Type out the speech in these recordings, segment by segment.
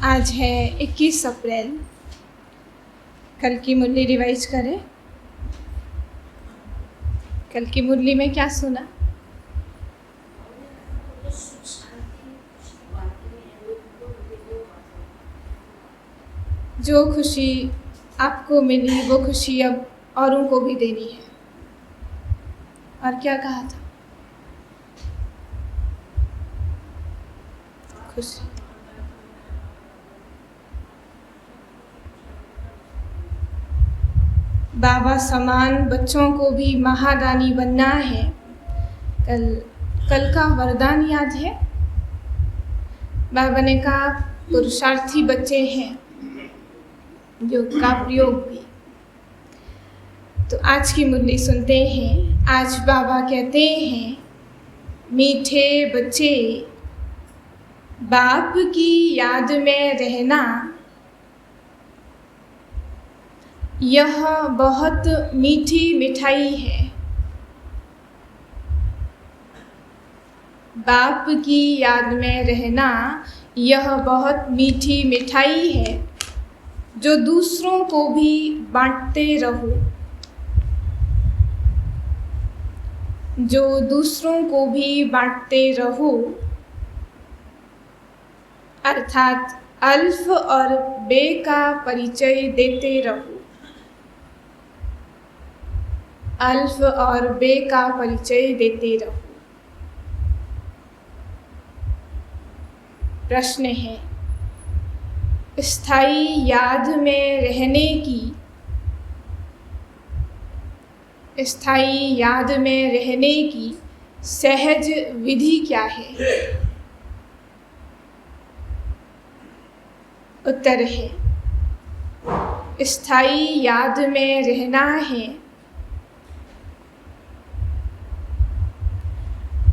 आज है 21 अप्रैल। कल की मुरली रिवाइज करें। कल की मुरली में क्या सुना? जो खुशी आपको मिली वो खुशी अब औरों को भी देनी है। और क्या कहा था? खुशी बाबा समान बच्चों को भी महादानी बनना है। कल का वरदान याद है? बाबा ने कहा पुरुषार्थी बच्चे हैं, योग का प्रयोग भी। तो आज की मुरली सुनते हैं। आज बाबा कहते हैं, मीठे बच्चे बाप की याद में रहना, यह बहुत मीठी मिठाई है। बाप की याद में रहना यह बहुत मीठी मिठाई है, जो दूसरों को भी बांटते रहो। जो दूसरों को भी बांटते रहो, अर्थात अल्फ और बे का परिचय देते रहो। अल्फ और बे का परिचय देते रहो। प्रश्न है, स्थायी याद में रहने की, स्थायी याद में रहने की सहज विधि क्या है? उत्तर है, स्थायी याद में रहना है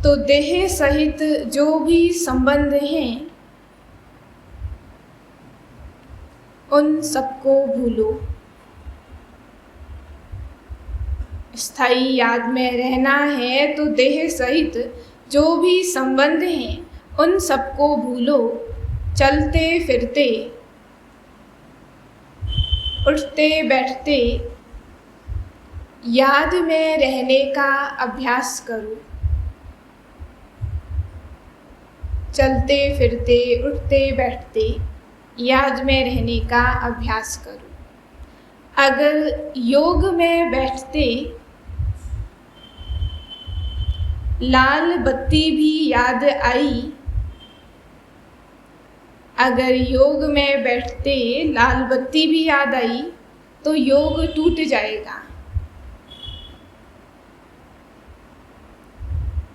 तो देह सहित जो भी संबंध हैं उन सबको भूलो। स्थायी याद में रहना है तो देह सहित जो भी संबंध हैं उन सबको भूलो। चलते फिरते, उठते बैठते याद में रहने का अभ्यास करो। चलते फिरते, उठते बैठते याद में रहने का अभ्यास करो। अगर योग में बैठते लाल बत्ती भी याद आई, अगर योग में बैठते लाल बत्ती भी याद आई तो योग टूट जाएगा।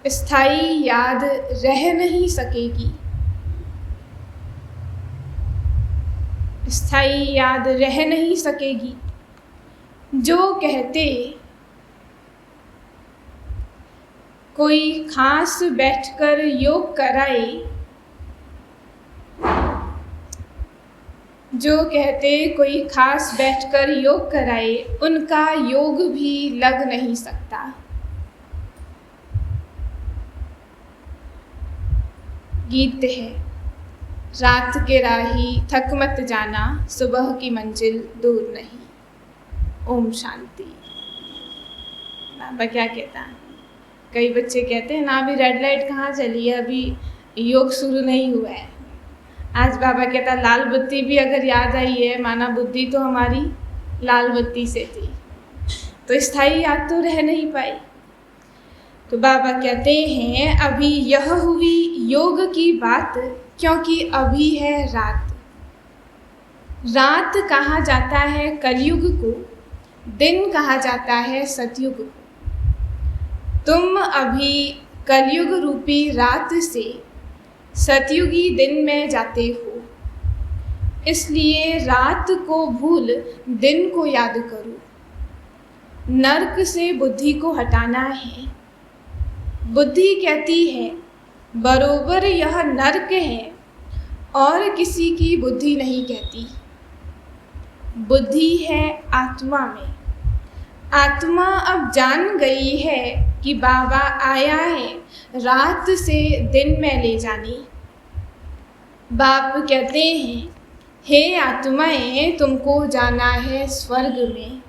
स्थायी याद रह नहीं सकेगी। स्थायी याद रह नहीं सकेगी। जो कहते कोई खास बैठकर योग कराए, जो कहते कोई खास बैठकर योग कराए, उनका योग भी लग नहीं सकता। गीत है, रात के राही थक मत जाना, सुबह की मंजिल दूर नहीं। ओम शांति। बाबा क्या कहता है? कई बच्चे कहते हैं ना, अभी रेड लाइट कहाँ चली है, अभी योग शुरू नहीं हुआ है। आज बाबा कहता लाल बत्ती भी अगर याद आई है, माना बुद्धि तो हमारी लाल बत्ती से थी, तो स्थायी याद तो रह नहीं पाई। तो बाबा कहते हैं, अभी यह हुई योग की बात, क्योंकि अभी है रात। रात कहा जाता है कलयुग को, दिन कहा जाता है सतयुग को। तुम अभी कलयुग रूपी रात से सतयुगी दिन में जाते हो, इसलिए रात को भूल दिन को याद करो। नरक से बुद्धि को हटाना है। बुद्धि कहती है बरोबर यह नरक है, और किसी की बुद्धि नहीं कहती। बुद्धि है आत्मा में। आत्मा अब जान गई है कि बाबा आया है रात से दिन में ले जाने। बाप कहते हैं हे आत्माएं, तुमको जाना है स्वर्ग में,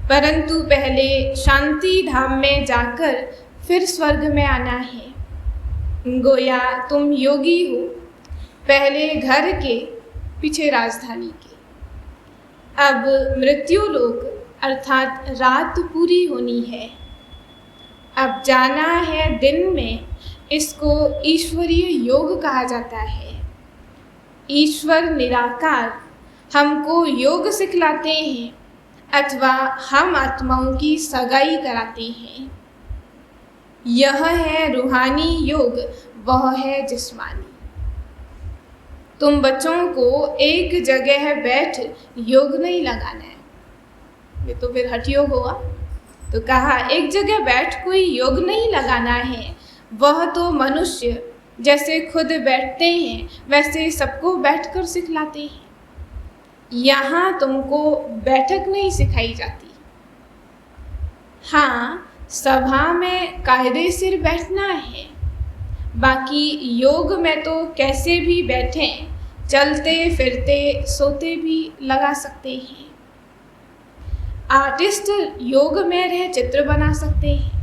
परंतु पहले शांति धाम में जाकर फिर स्वर्ग में आना है। गोया तुम योगी हो, पहले घर के पीछे राजधानी के। अब मृत्यु लोक अर्थात रात पूरी होनी है, अब जाना है दिन में। इसको ईश्वरीय योग कहा जाता है। ईश्वर निराकार हमको योग सिखलाते हैं अथवा हम आत्माओं की सगाई कराते हैं। यह है रूहानी योग, वह है जिस्मानी। तुम बच्चों को एक जगह बैठ योग नहीं लगाना है, ये तो फिर हठ योग हुआ। तो कहा एक जगह बैठ कोई योग नहीं लगाना है, वह तो मनुष्य जैसे खुद बैठते हैं वैसे सबको बैठकर सिखलाते हैं। यहाँ तुमको बैठक नहीं सिखाई जाती। हाँ, सभा में कायदे सिर बैठना है, बाकी योग में तो कैसे भी बैठें, चलते फिरते सोते भी लगा सकते हैं। आर्टिस्ट योग में रह चित्र बना सकते हैं।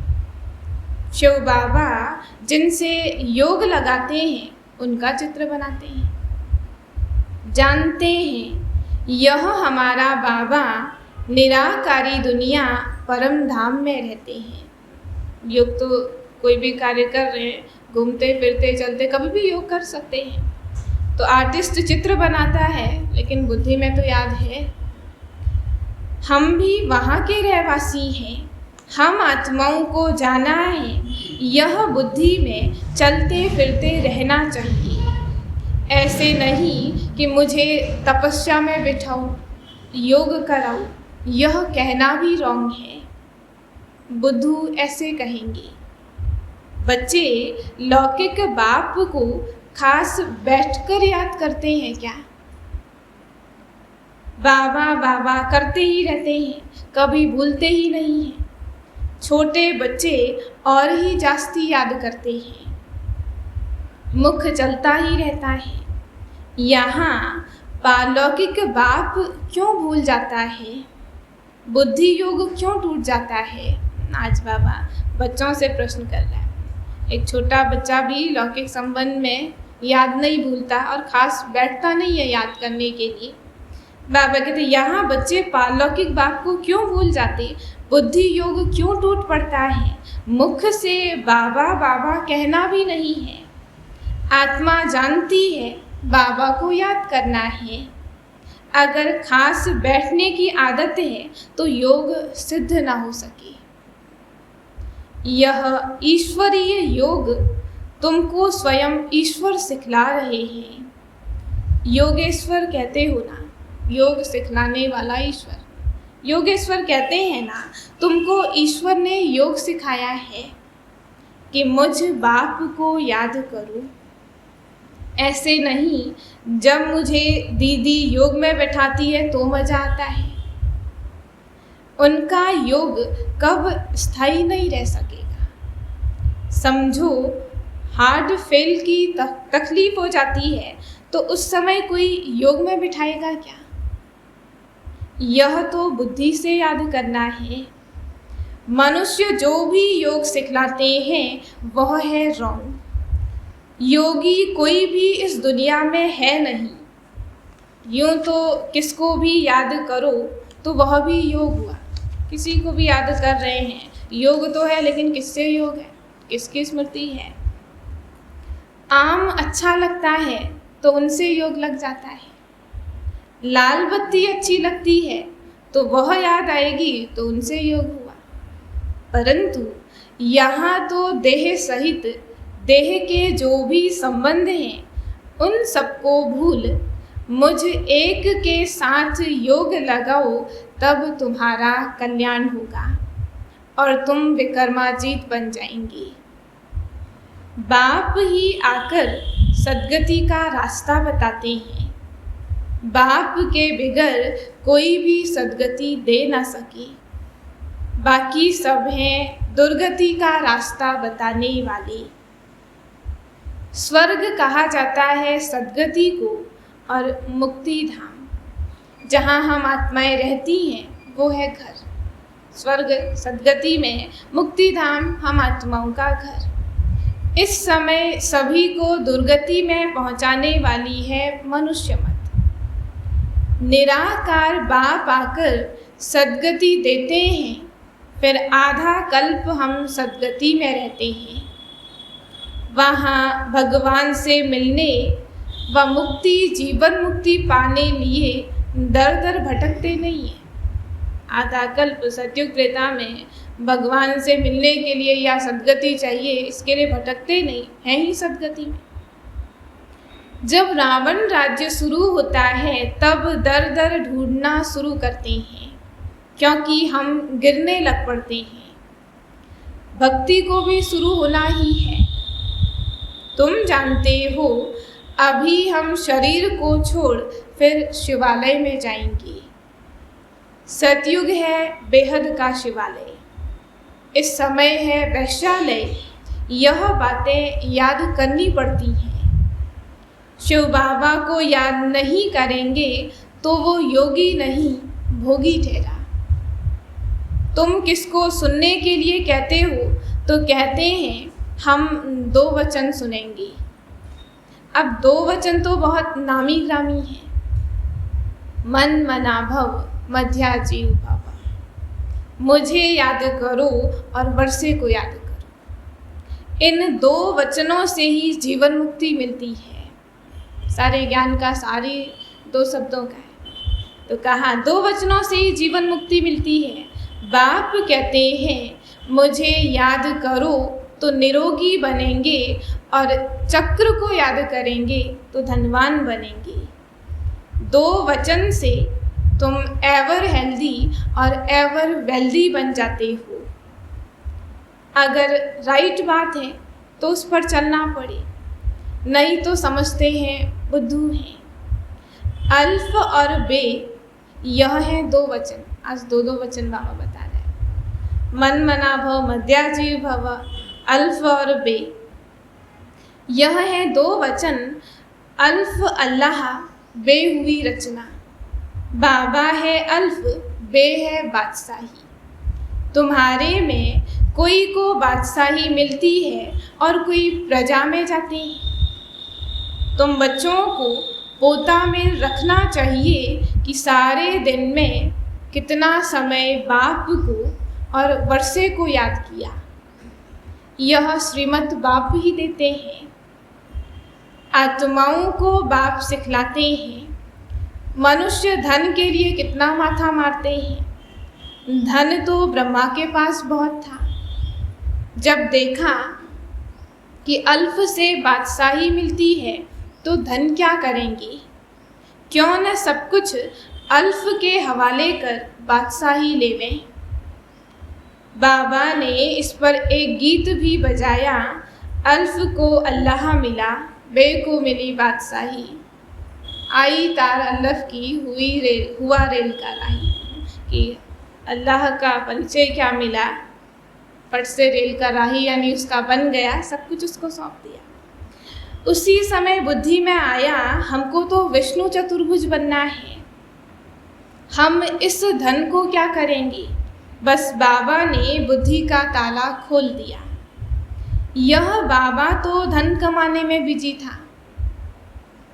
शिव बाबा जिनसे योग लगाते हैं उनका चित्र बनाते हैं। जानते हैं यह हमारा बाबा निराकारी दुनिया परम धाम में रहते हैं। योग तो कोई भी कार्य कर रहे हैं, घूमते फिरते चलते कभी भी योग कर सकते हैं। तो आर्टिस्ट चित्र बनाता है, लेकिन बुद्धि में तो याद है हम भी वहाँ के रहवासी हैं। हम आत्माओं को जाना है, यह बुद्धि में चलते फिरते रहना चाहिए। ऐसे नहीं कि मुझे तपस्या में बिठाओ, योग कराओ, यह कहना भी रॉन्ग है। बुद्धू ऐसे कहेंगे। बच्चे लौकिक बाप को खास बैठकर याद करते हैं क्या? बाबा बाबा करते ही रहते हैं, कभी भूलते ही नहीं हैं। छोटे बच्चे और ही जास्ती याद करते हैं, मुख चलता ही रहता है। यहाँ पालौकिक बाप क्यों भूल जाता है? बुद्धि योग क्यों टूट जाता है? आज बाबा बच्चों से प्रश्न कर रहा है। एक छोटा बच्चा भी लौकिक संबंध में याद नहीं भूलता और ख़ास बैठता नहीं है याद करने के लिए। बाबा कहते यहाँ बच्चे पालौकिक बाप को क्यों भूल जाते? बुद्धि योग क्यों टूट पड़ता है? मुख से बाबा बाबा कहना भी नहीं है। आत्मा जानती है बाबा को याद करना है। अगर खास बैठने की आदत है तो योग सिद्ध ना हो सके। यह ईश्वरीय योग तुमको स्वयं ईश्वर सिखला रहे हैं। योगेश्वर कहते हो ना, योग सिखलाने वाला ईश्वर। योगेश्वर कहते हैं ना, तुमको ईश्वर ने योग सिखाया है कि मुझ बाप को याद करो। ऐसे नहीं जब मुझे दीदी योग में बैठाती है तो मज़ा आता है। उनका योग कब स्थायी नहीं रह सकेगा। समझो हार्ट फेल की तकलीफ हो जाती है तो उस समय कोई योग में बिठाएगा क्या? यह तो बुद्धि से याद करना है। मनुष्य जो भी योग सिखलाते हैं वह है रॉन्ग। योगी कोई भी इस दुनिया में है नहीं। यूँ तो किसको भी याद करो तो वह भी योग हुआ। किसी को भी याद कर रहे हैं, योग तो है, लेकिन किससे योग है, किसकी स्मृति है? आम अच्छा लगता है तो उनसे योग लग जाता है। लाल बत्ती अच्छी लगती है तो वह याद आएगी तो उनसे योग हुआ। परंतु यहाँ तो देह सहित देह के जो भी संबंध हैं उन सबको भूल मुझ एक के साथ योग लगाओ, तब तुम्हारा कल्याण होगा और तुम विक्रमाजीत बन जाएंगे। बाप ही आकर सद्गति का रास्ता बताते हैं। बाप के बिगर कोई भी सद्गति दे ना सके। बाकी सब हैं दुर्गति का रास्ता बताने वाले। स्वर्ग कहा जाता है सद्गति को और मुक्ति धाम जहाँ हम आत्माएं रहती हैं वो है घर। स्वर्ग सद्गति में, मुक्ति धाम हम आत्माओं का घर। इस समय सभी को दुर्गति में पहुँचाने वाली है मनुष्य मत। निराकार बाप आकर सद्गति देते हैं, फिर आधा कल्प हम सद्गति में रहते हैं। वहाँ भगवान से मिलने व मुक्ति, जीवन मुक्ति पाने लिए दर दर भटकते नहीं हैं। आधा कल्प सतयुग त्रेता में भगवान से मिलने के लिए या सद्गति चाहिए, इसके लिए भटकते नहीं हैं ही सद्गति में। जब रावण राज्य शुरू होता है तब दर दर ढूंढना शुरू करते हैं, क्योंकि हम गिरने लग पड़ते हैं। भक्ति को भी शुरू होना ही है। तुम जानते हो अभी हम शरीर को छोड़ फिर शिवालय में जाएंगे। सतयुग है बेहद का शिवालय, इस समय है वैश्यालय। यह बातें याद करनी पड़ती हैं। शिव बाबा को याद नहीं करेंगे तो वो योगी नहीं, भोगी ठहरा। तुम किसको सुनने के लिए कहते हो तो कहते हैं हम 2 वचन सुनेंगे। अब 2 वचन तो बहुत नामी ग्रामी हैं। मन मना भव मध्या जीव भव। मुझे याद करो और वर्षे को याद करो। इन 2 वचनों से ही जीवन मुक्ति मिलती है। सारे ज्ञान का सारे 2 शब्दों का है। तो कहा 2 वचनों से ही जीवन मुक्ति मिलती है। बाप कहते हैं मुझे याद करो तो निरोगी बनेंगे, और चक्र को याद करेंगे तो धनवान बनेंगे। 2 वचन से तुम एवर हेल्दी और एवर वेल्दी बन जाते हो। अगर राइट बात है तो उस पर चलना पड़े, नहीं तो समझते हैं बुद्धू हैं। अल्फ और बे, यह हैं 2 वचन। आज 2 वचन बाबा बता रहे हैं। मन मना भव मध्या जीव भव, अल्फ और बे, यह है 2 वचन। अल्फ अल्लाह, बे हुई रचना। बाबा है अल्फ, बे है बादशाही। तुम्हारे में कोई को बादशाही मिलती है और कोई प्रजा में जाते हैं। तुम बच्चों को पोता में रखना चाहिए कि सारे दिन में कितना समय बाप को और वर्षे को याद किया। यह श्रीमत बाप ही देते हैं। आत्माओं को बाप सिखलाते हैं। मनुष्य धन के लिए कितना माथा मारते हैं। धन तो ब्रह्मा के पास बहुत था। जब देखा कि अल्फ से बादशाही मिलती है तो धन क्या करेंगे, क्यों न सब कुछ अल्फ के हवाले कर बादशाही लेवें। बाबा ने इस पर एक गीत भी बजाया। अल्फ को अल्लाह मिला, बे को मिली बादशाही। आई तार अल्लाह की हुआ रेल का राही। कि अल्लाह का परिचय क्या मिला, पट से रेल का राही, यानी उसका बन गया, सब कुछ उसको सौंप दिया। उसी समय बुद्धि में आया हमको तो विष्णु चतुर्भुज बनना है। हम इस धन को क्या करेंगे। बस बाबा ने बुद्धि का ताला खोल दिया। यह बाबा तो धन कमाने में बिजी था।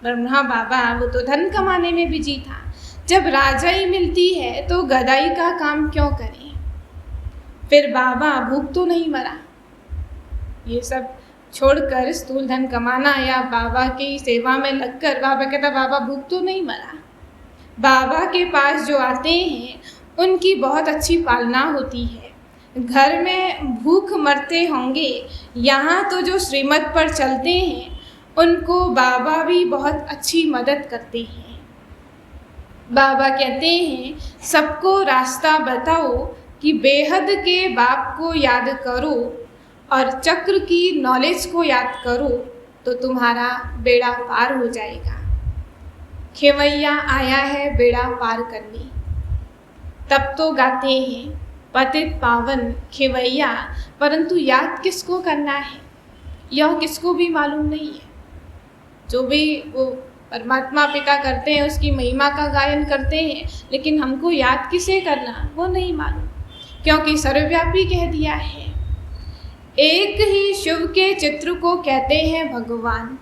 ब्रह्मा बाबा वो तो धन कमाने में बिजी था। जब राजाई मिलती है तो गदाई का काम क्यों करें। फिर बाबा भूख तो नहीं मरा। ये सब छोड़कर स्थूल धन कमाना या बाबा की सेवा में लगकर बाबा कहता बाबा भूख तो नहीं मरा। बाबा के पास जो आते हैं उनकी बहुत अच्छी पालना होती है। घर में भूख मरते होंगे, यहाँ तो जो श्रीमत पर चलते हैं उनको बाबा भी बहुत अच्छी मदद करते हैं। बाबा कहते हैं सबको रास्ता बताओ कि बेहद के बाप को याद करो और चक्र की नॉलेज को याद करो तो तुम्हारा बेड़ा पार हो जाएगा। खेवैया आया है बेड़ा पार करने। तब तो गाते हैं पतित पावन खेवैया, परंतु याद किसको करना है यह किसको भी मालूम नहीं है। जो भी वो परमात्मा पिता करते हैं, उसकी महिमा का गायन करते हैं, लेकिन हमको याद किसे करना वो नहीं मालूम, क्योंकि सर्वव्यापी कह दिया है। एक ही शिव के चित्र को कहते हैं भगवान,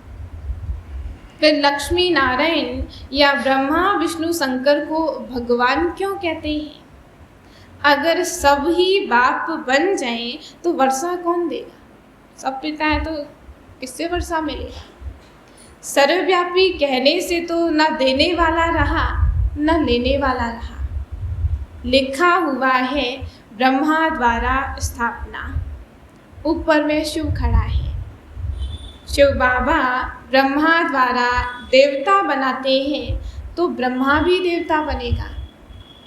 फिर लक्ष्मी नारायण या ब्रह्मा विष्णु शंकर को भगवान क्यों कहते हैं? अगर सब ही बाप बन जाएं तो वर्षा कौन देगा? सब पिता है तो किससे वर्षा मिलेगा? सर्वव्यापी कहने से तो न देने वाला रहा न लेने वाला रहा। लिखा हुआ है ब्रह्मा द्वारा स्थापना, ऊपर में शिव खड़ा है। शिव बाबा ब्रह्मा द्वारा देवता बनाते हैं तो ब्रह्मा भी देवता बनेगा।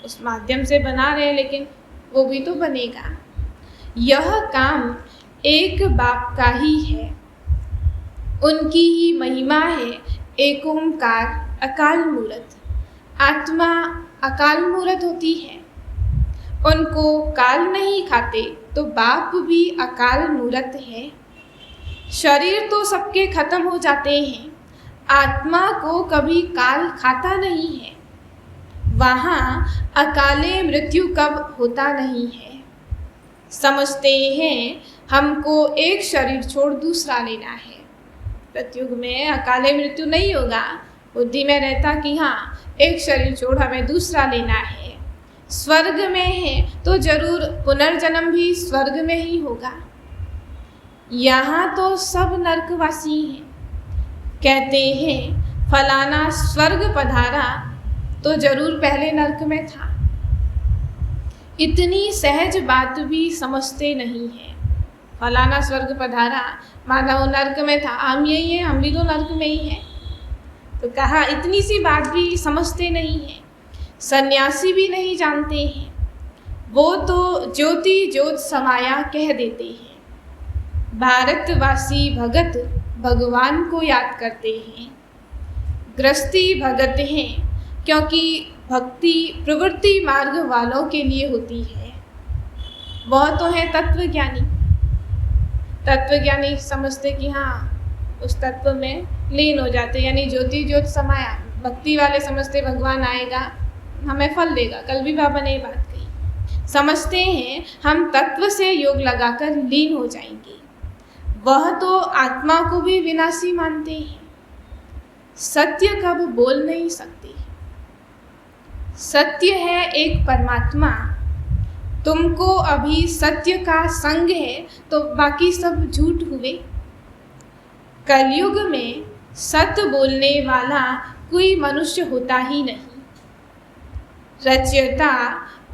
उस माध्यम से बना रहे हैं, लेकिन वो भी तो बनेगा। यह काम एक बाप का ही है, उनकी ही महिमा है। एक ओंकार अकाल मूरत, आत्मा अकाल मूरत होती है। उनको काल नहीं खाते तो बाप भी अकाल मूरत है। शरीर तो सबके खत्म हो जाते हैं, आत्मा को कभी काल खाता नहीं है। वहाँ अकाले मृत्यु कब होता नहीं है। समझते हैं हमको एक शरीर छोड़ दूसरा लेना है। प्रत्युग में अकाले मृत्यु नहीं होगा, बुद्धि में रहता कि हाँ एक शरीर छोड़ हमें दूसरा लेना है। स्वर्ग में है तो जरूर पुनर्जन्म भी स्वर्ग में ही होगा। यहाँ तो सब नरकवासी हैं। कहते हैं फलाना स्वर्ग पधारा तो जरूर पहले नरक में था। इतनी सहज बात भी समझते नहीं है। फलाना स्वर्ग पधारा, माना वो नरक में था, हम यही हैं, हम भी तो नरक में ही हैं। तो कहा इतनी सी बात भी समझते नहीं है। सन्यासी भी नहीं जानते हैं, वो तो ज्योति ज्योत समाया कह देते हैं। भारतवासी भगत भगवान को याद करते हैं। गृहस्थी भगत हैं क्योंकि भक्ति प्रवृत्ति मार्ग वालों के लिए होती है। वह तो है तत्वज्ञानी। तत्वज्ञानी समझते कि हाँ उस तत्व में लीन हो जाते, यानी ज्योति ज्योत समाया। भक्ति वाले समझते भगवान आएगा हमें फल देगा। कल भी बाबा ने ये बात कही। समझते हैं हम तत्व से योग लगाकर लीन हो जाएंगे। वह तो आत्मा को भी विनाशी मानते हैं। सत्य कब बोल नहीं सकते। सत्य है एक परमात्मा। तुमको अभी सत्य का संग है तो बाकी सब झूठ हुए। कलयुग में सत्य बोलने वाला कोई मनुष्य होता ही नहीं। रचयिता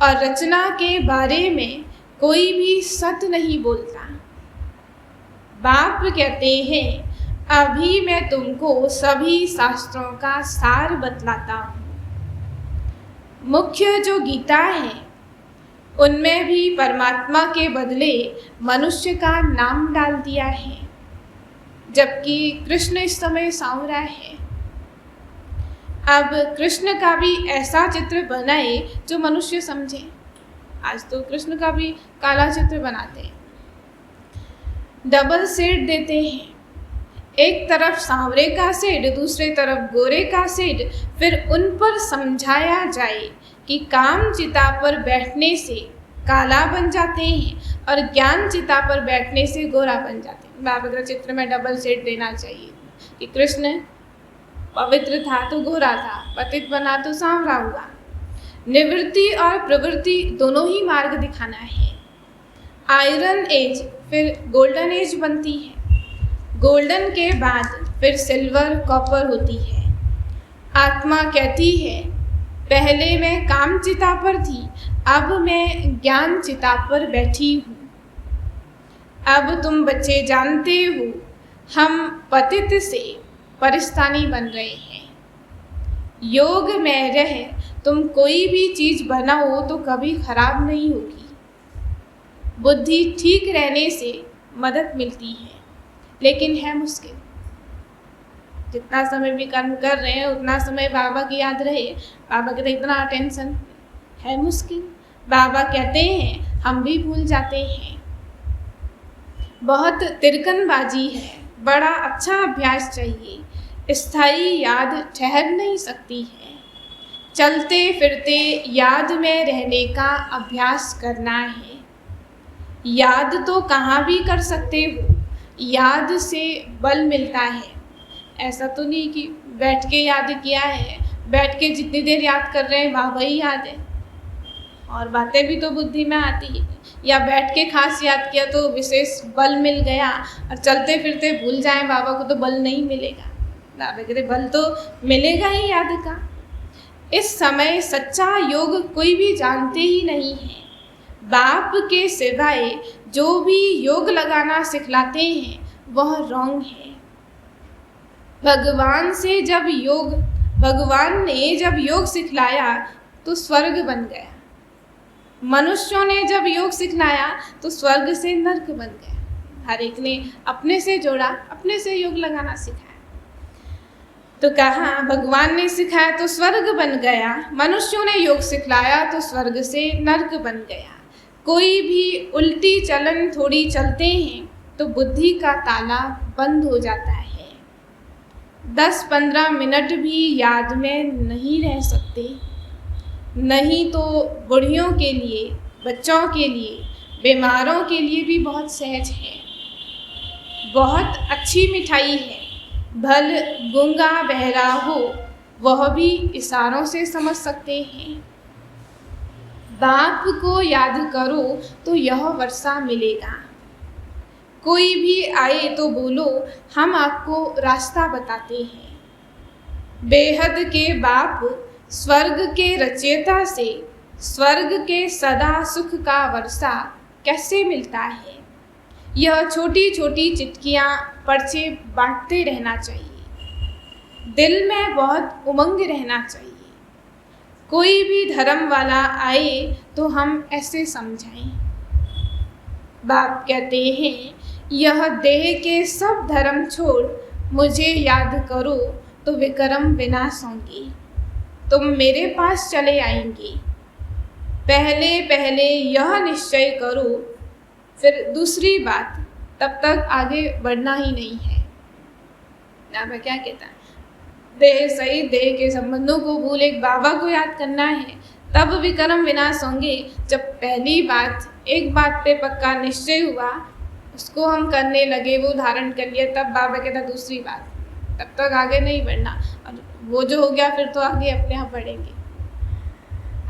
और रचना के बारे में कोई भी सत्य नहीं बोलता। बाप कहते हैं अभी मैं तुमको सभी शास्त्रों का सार बतलाता हूँ। मुख्य जो गीता है उनमें भी परमात्मा के बदले मनुष्य का नाम डाल दिया है, जबकि कृष्ण इस समय सांवरा है। अब कृष्ण का भी ऐसा चित्र बनाए जो मनुष्य समझे। आज तो कृष्ण का भी काला चित्र बनाते हैं, डबल शेड देते हैं। एक तरफ सांवरे का शेड, दूसरे तरफ गोरे का शेड। फिर उन पर समझाया जाए कि काम चिता पर बैठने से काला बन जाते हैं और ज्ञान चिता पर बैठने से गोरा बन जाते हैं। बाबा का चित्र में डबल शेड देना चाहिए कि कृष्ण पवित्र था तो गोरा था, पतित बना तो सांवरा हुआ। निवृत्ति और प्रवृत्ति दोनों ही मार्ग दिखाना है। आयरन एज फिर गोल्डन एज बनती है। गोल्डन के बाद फिर सिल्वर कॉपर होती है। आत्मा कहती है पहले मैं काम चिता पर थी, अब मैं ज्ञान चिता पर बैठी हूँ। अब तुम बच्चे जानते हो हम पतित से परिस्तानी बन रहे हैं। योग में रह तुम कोई भी चीज़ बनाओ तो कभी खराब नहीं होगी। बुद्धि ठीक रहने से मदद मिलती है, लेकिन है मुश्किल। जितना समय भी कर्म कर रहे हैं उतना समय बाबा की याद रहे। बाबा कहते इतना अटेंशन है मुश्किल। बाबा कहते हैं हम भी भूल जाते हैं। बहुत तिरकनबाजी है, बड़ा अच्छा अभ्यास चाहिए। स्थायी याद ठहर नहीं सकती है। चलते फिरते याद में रहने का अभ्यास करना है। याद तो कहाँ भी कर सकते हो, याद से बल मिलता है। ऐसा तो नहीं कि बैठ के याद किया है, बैठ के जितनी देर याद कर रहे हैं वही याद है, और बातें भी तो बुद्धि में आती है। या बैठ के खास याद किया तो विशेष बल मिल गया, और चलते फिरते भूल जाएं बाबा को तो बल नहीं मिलेगा। बाबा कहते बल तो मिलेगा ही याद का। इस समय सच्चा योग कोई भी जानते ही नहीं है। बाप के सिवाय जो भी योग लगाना सिखलाते हैं वह रॉन्ग है। भगवान ने जब योग सिखलाया तो स्वर्ग बन गया। मनुष्यों ने जब योग सिखलाया तो स्वर्ग से नर्क बन गया। हर एक ने अपने से जोड़ा, अपने से योग लगाना सिखाया। तो कहा भगवान ने सिखाया तो स्वर्ग बन गया, मनुष्यों ने योग सिखलाया तो स्वर्ग से नर्क बन गया। कोई भी उल्टी चलन थोड़ी चलते हैं तो बुद्धि का ताला बंद हो जाता है। 10-15 मिनट भी याद में नहीं रह सकते। नहीं तो बूढ़ियों के लिए, बच्चों के लिए, बीमारों के लिए भी बहुत सहज है। बहुत अच्छी मिठाई है। भल गूंगा बहरा हो वह भी इशारों से समझ सकते हैं। बाप को याद करो तो यह वर्षा मिलेगा। कोई भी आए तो बोलो हम आपको रास्ता बताते हैं। बेहद के बाप स्वर्ग के रचयिता से स्वर्ग के सदा सुख का वर्षा कैसे मिलता है। यह छोटी छोटी चिटकियाँ पर्चे बांटते रहना चाहिए। दिल में बहुत उमंग रहना चाहिए। कोई भी धर्म वाला आए तो हम ऐसे समझाएं। बाप कहते हैं यह देह के सब धर्म छोड़ मुझे याद करो तो विक्रम विनाश होंगे। तुम मेरे पास चले आएंगे। पहले पहले यह निश्चय करो, फिर दूसरी बात, तब तक आगे बढ़ना ही नहीं है। मैं क्या कहता है, देह सही, देह के संबंधों को भूल एक बाबा को याद करना है, तब विक्रम विनाश होंगे। जब पहली बात, एक बात पे पक्का निश्चय हुआ, उसको हम करने लगे, वो धारण कर लिया, तब बाबा कहता दूसरी बात, तब तक आगे नहीं बढ़ना। और वो जो हो गया फिर तो आगे अपने आप बढ़ेंगे।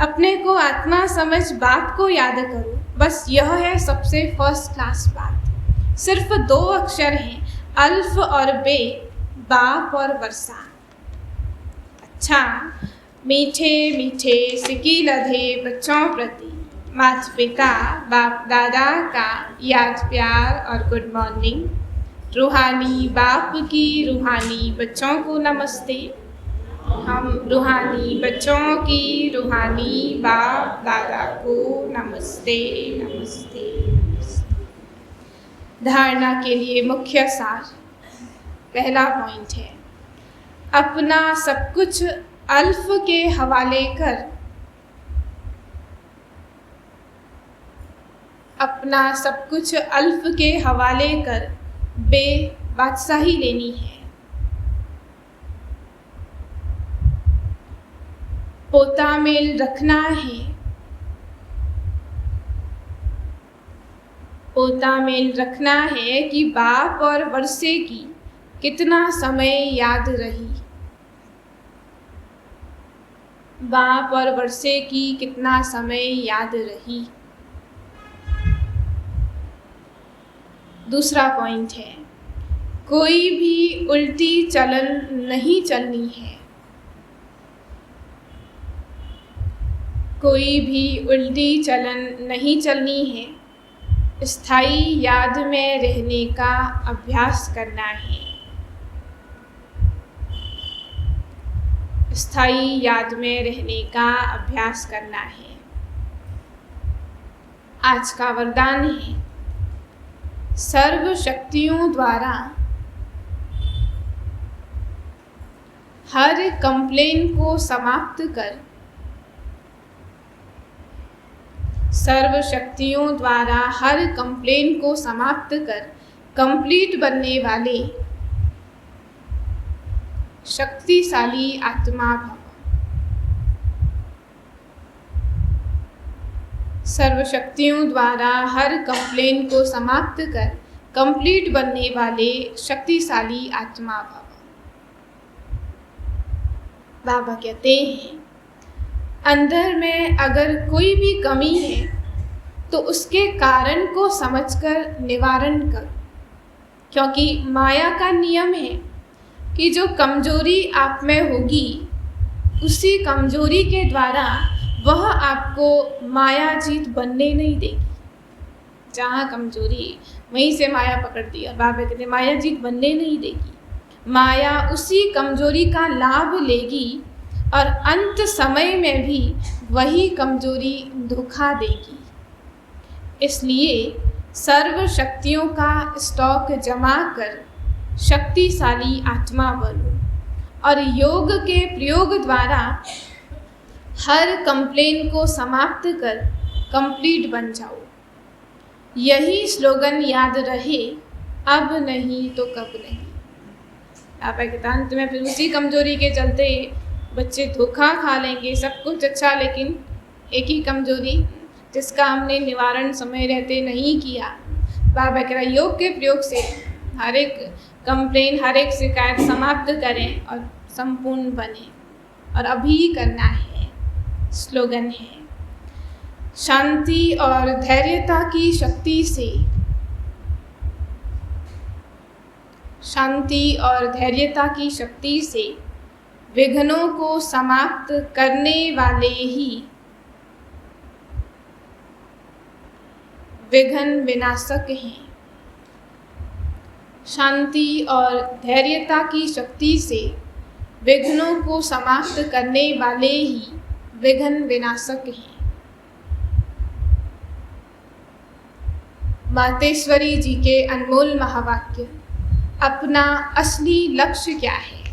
अपने को आत्मा समझ बाप को याद करो, बस यह है सबसे फर्स्ट क्लास बात। सिर्फ 2 अक्षर हैं, अल्फ और बे, बाप और वर्षा। अच्छा, मीठे मीठे सिकी लधे बच्चों प्रति माता पिता बाप दादा का याद प्यार और गुड मॉर्निंग। रूहानी बाप की रूहानी बच्चों को नमस्ते। हम रूहानी बच्चों की रूहानी बाप दादा को नमस्ते नमस्ते नमस्ते। धारणा के लिए मुख्य सार, पहला पॉइंट है अपना सब कुछ अल्फ के हवाले कर। अपना सब कुछ अल्फ के हवाले कर बे बादशाही लेनी है। पोता मेल रखना है। पोता मेल रखना है कि बाप और वर्षे की कितना समय याद रही। बाप और वर्षे की कितना समय याद रही। दूसरा पॉइंट है कोई भी उल्टी चलन नहीं चलनी है। कोई भी उल्टी चलन नहीं चलनी है। स्थायी याद में रहने का अभ्यास करना है। स्थायी याद में रहने का अभ्यास करना है। आज का वरदान है सर्व शक्तियों द्वारा हर कंप्लेन को समाप्त कर। सर्व शक्तियों द्वारा हर कंप्लेन को समाप्त कर कंप्लीट बनने वाले शक्तिशाली आत्मा भव। सर्वशक्तियों द्वारा हर कंप्लेन को समाप्त कर कंप्लीट बनने वाले शक्तिशाली आत्मा भव। बाबा कहते हैं, अंदर में अगर कोई भी कमी है तो उसके कारण को समझकर निवारण करो, क्योंकि माया का नियम है कि जो कमजोरी आप में होगी उसी कमजोरी के द्वारा वह आपको माया जीत बनने नहीं देगी। जहाँ कमजोरी वहीं से माया पकड़ दी, और बाबा कहते माया जीत बनने नहीं देगी। माया उसी कमजोरी का लाभ लेगी और अंत समय में भी वही कमजोरी धोखा देगी। इसलिए सर्व शक्तियों का स्टॉक जमा कर शक्तिशाली आत्मा बनो और योग के प्रयोग द्वारा हर कंप्लेन को समाप्त कर कंप्लीट बन जाओ। यही स्लोगन याद रहे, अब नहीं तो कब नहीं। आप अंत में फिर उसी कमजोरी के चलते बच्चे धोखा खा लेंगे, सब कुछ अच्छा, लेकिन एक ही कमजोरी जिसका हमने निवारण समय रहते नहीं किया। बाबा कह रहा योग के प्रयोग से हर एक कंप्लेन, हर एक शिकायत समाप्त करें और संपूर्ण बने, और अभी करना है। स्लोगन है, शांति और धैर्यता की शक्ति से, शांति और धैर्यता की शक्ति से विघ्नों को समाप्त करने वाले ही विघ्न विनाशक हैं। शांति और धैर्यता की शक्ति से विघ्नों को समाप्त करने वाले ही विघ्न विनाशक हैं। मातेश्वरी जी के अनमोल महावाक्य, अपना असली लक्ष्य क्या है।